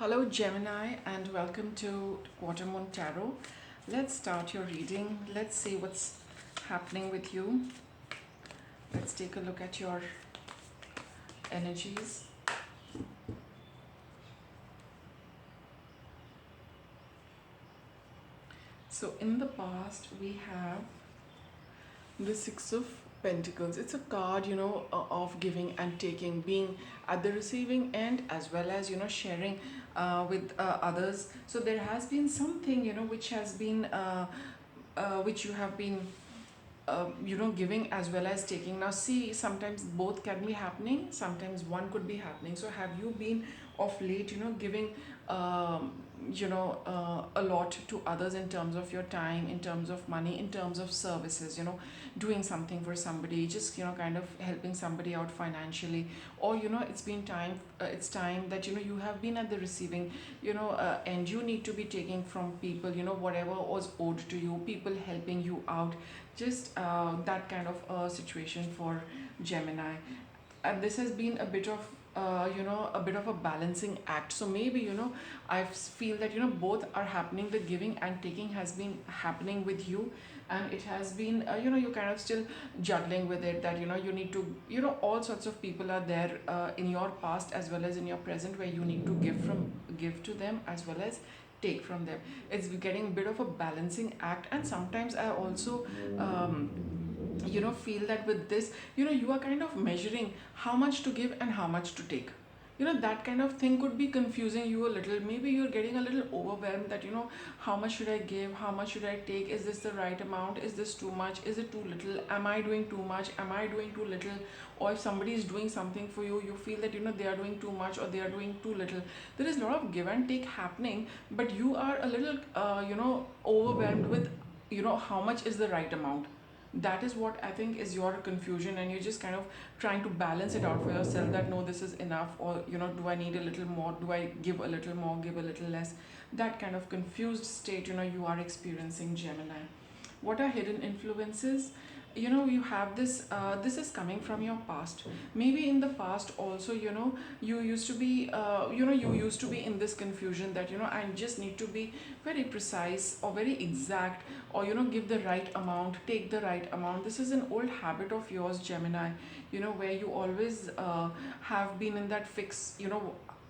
Hello Gemini and welcome to Quarter Moon Tarot. Let's start your reading. Let's see what's happening with you. Let's take a look at your energies. So in the past we have the Six of Pentacles. It's a card, of giving and taking, being at the receiving end as well as, sharing with others. So there has been something, which has been, which you have been, giving as well as taking. Now, see, sometimes both can be happening, sometimes one could be happening. So, have you been of late, giving, a lot to others in terms of your time, in terms of money, in terms of services, doing something for somebody, just, kind of helping somebody out financially, or, it's been time, it's time that, you have been at the receiving, and you need to be taking from people, whatever was owed to you, people helping you out, just that kind of situation for Gemini. And this has been a bit of a bit of a balancing act. So maybe, I feel that, both are happening. The giving and taking has been happening with you, and it has been, you kind of still juggling with it, that, you need to, all sorts of people are there in your past as well as in your present, where you need to give to them as well as take from them. It's getting a bit of a balancing act. And sometimes I also feel that with this, you are kind of measuring how much to give and how much to take. That kind of thing could be confusing you a little. Maybe you're getting a little overwhelmed, that, how much should I give, how much should I take, is this the right amount, is this too much, is it too little, am I doing too much, am I doing too little? Or if somebody is doing something for you, you feel that, they are doing too much or they are doing too little. There is a lot of give and take happening, but you are a little overwhelmed with, how much is the right amount. That is what I think is your confusion, and you're just kind of trying to balance it out for yourself, that no, this is enough, or, do I need a little more, do I give a little more, give a little less. That kind of confused state, you are experiencing, Gemini. What are hidden influences? You have this, this is coming from your past. Maybe in the past also, you used to be, you used to be in this confusion, that, I just need to be very precise or very exact, or, give the right amount, take the right amount. This is an old habit of yours, Gemini, where you always have been in that fix,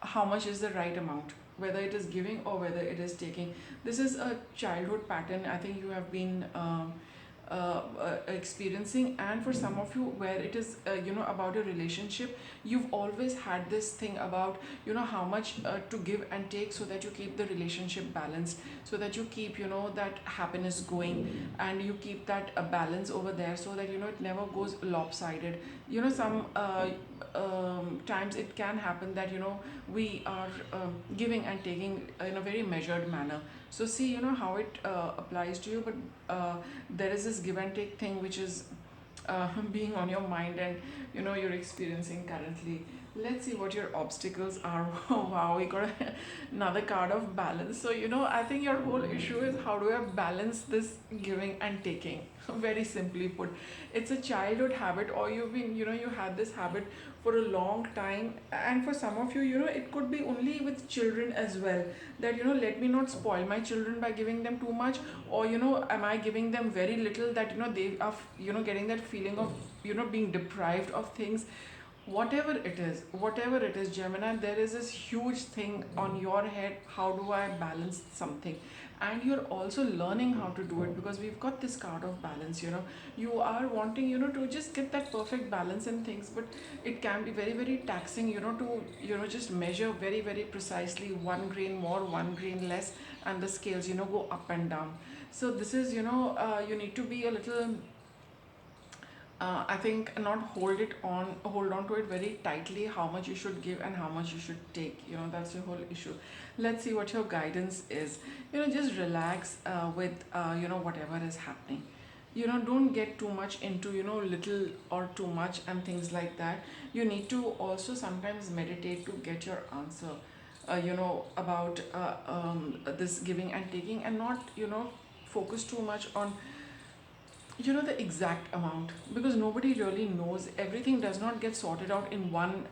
how much is the right amount, whether it is giving or whether it is taking. This is a childhood pattern, I think you have been experiencing. And for some of you, where it is, about a relationship, you've always had this thing about, how much to give and take, so that you keep the relationship balanced, so that you keep, that happiness going, and you keep that balance over there, so that, it never goes lopsided. Some times it can happen that, we are giving and taking in a very measured manner. So see, how it applies to you. But there is this give and take thing, which is being on your mind, and, you're experiencing currently. Let's see what your obstacles are. Wow, we got another card of balance. So, I think your whole issue is, how do I balance this giving and taking? Very simply put, it's a childhood habit, or you've been, you had this habit for a long time. And for some of you, it could be only with children as well, that, let me not spoil my children by giving them too much, or, am I giving them very little, that, they are, getting that feeling of, being deprived of things. Whatever it is, Gemini, there is this huge thing on your head, how do I balance something? And you're also learning how to do it, because we've got this card of balance. You are wanting, to just get that perfect balance in things, but it can be very, very taxing, to, just measure very, very precisely, 1 grain more, 1 grain less, and the scales, go up and down. So this is, you need to be a little, I think, not hold on to it very tightly, how much you should give and how much you should take. That's your whole issue. Let's see what your guidance is. Just relax with, whatever is happening. Don't get too much into, little or too much and things like that. You need to also sometimes meditate to get your answer, about this giving and taking, and not, focus too much on, the exact amount, because nobody really knows. Everything does not get sorted out in one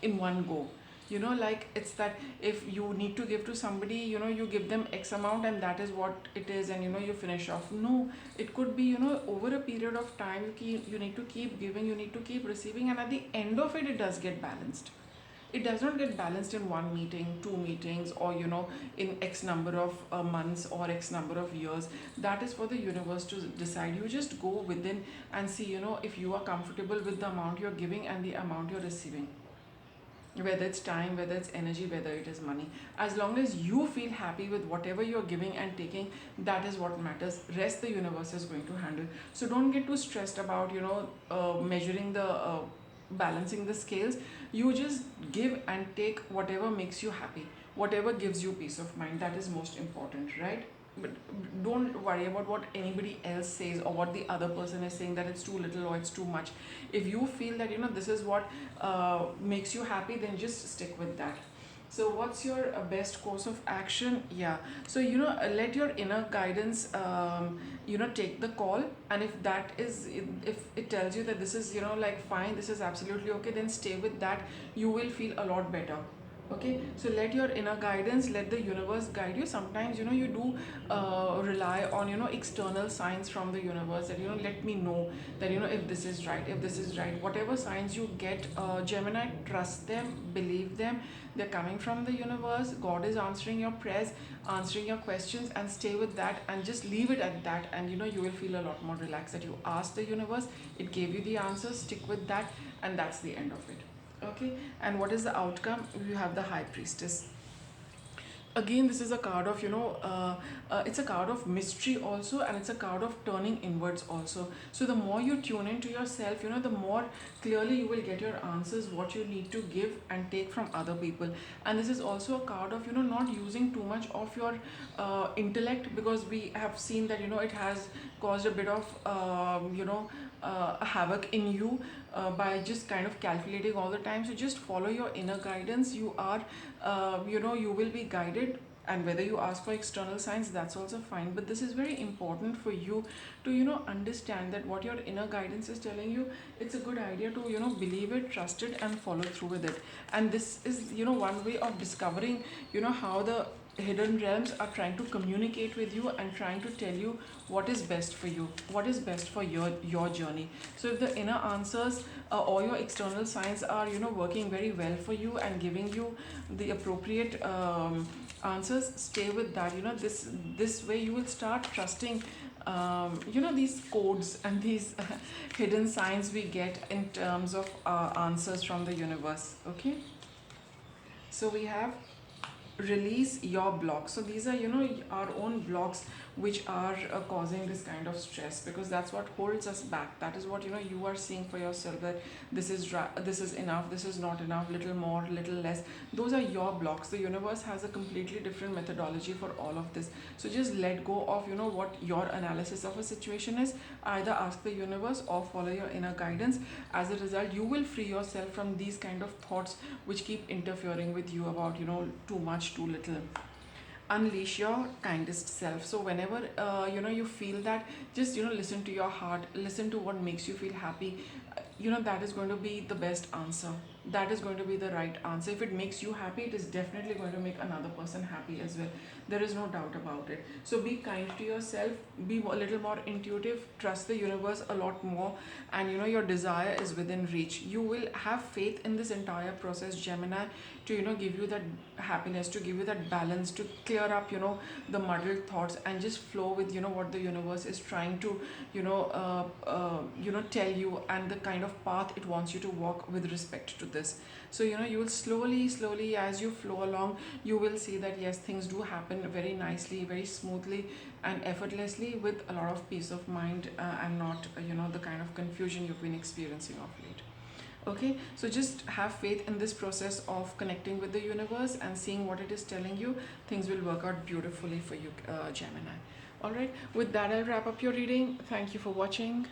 go. Like it's that if you need to give to somebody, you give them X amount and that is what it is, and you finish off. No, it could be, over a period of time, you need to keep giving, you need to keep receiving, and at the end of it, it does get balanced. It does not get balanced in one meeting, two meetings, or in X number of months or X number of years. That is for the universe to decide. You just go within and see, if you are comfortable with the amount you're giving and the amount you're receiving, whether it's time, whether it's energy, whether it is money. As long as you feel happy with whatever you're giving and taking, that is what matters. Rest the universe is going to handle. So don't get too stressed about measuring the balancing the scales. You just give and take whatever makes you happy, whatever gives you peace of mind. That is most important, right? But don't worry about what anybody else says or what the other person is saying, that it's too little or it's too much. If you feel that this is what makes you happy, then just stick with that. So what's your best course of action? Yeah, so let your inner guidance take the call. And if that is, if it tells you that this is like fine, this is absolutely okay, then stay with that. You will feel a lot better. Okay, so let your inner guidance, let the universe guide you. Sometimes you do rely on external signs from the universe, that let me know that if this is right, if this is right. Whatever signs you get, Gemini, trust them, believe them. They're coming from the universe. God is answering your prayers, answering your questions, and stay with that and just leave it at that. And you will feel a lot more relaxed that you asked the universe, it gave you the answers. Stick with that, and that's the end of it. Okay, and what is the outcome? You have the High Priestess. Again, this is a card of it's a card of mystery also, and it's a card of turning inwards also. So the more you tune into yourself, the more clearly you will get your answers, what you need to give and take from other people. And this is also a card of not using too much of your intellect, because we have seen that it has caused a bit of havoc in you by just kind of calculating all the time. So just follow your inner guidance. You are you will be guided, and whether you ask for external signs, that's also fine. But this is very important for you to understand that what your inner guidance is telling you, it's a good idea to believe it, trust it, and follow through with it. And this is one way of discovering how the hidden realms are trying to communicate with you and trying to tell you what is best for you, what is best for your journey. So if the inner answers or your external signs are working very well for you and giving you the appropriate answers, stay with that. This way you will start trusting these codes and these hidden signs we get in terms of answers from the universe. Okay, so we have release your blocks. So these are our own blocks which are causing this kind of stress, because that's what holds us back. That is what you are seeing for yourself, that this is enough, this is not enough, little more, little less. Those are your blocks. The universe has a completely different methodology for all of this. So just let go of what your analysis of a situation is. Either ask the universe or follow your inner guidance. As a result, you will free yourself from these kind of thoughts which keep interfering with you about too much, too little. Unleash your kindest self. So whenever you feel that, just listen to your heart, listen to what makes you feel happy. That is going to be the best answer. That is going to be the right answer. If it makes you happy, it is definitely going to make another person happy as well. There is no doubt about it. So be kind to yourself, be a little more intuitive, trust the universe a lot more, and your desire is within reach. You will have faith in this entire process, Gemini, to give you that happiness, to give you that balance, to clear up the muddled thoughts, and just flow with what the universe is trying to tell you, and the kind of path it wants you to walk with respect to this. So you will slowly as you flow along, you will see that yes, things do happen very nicely, very smoothly and effortlessly, with a lot of peace of mind, and not the kind of confusion you've been experiencing of late. Okay, so just have faith in this process of connecting with the universe and seeing what it is telling you. Things will work out beautifully for you, Gemini. All right, with that, I'll wrap up your reading. Thank you for watching.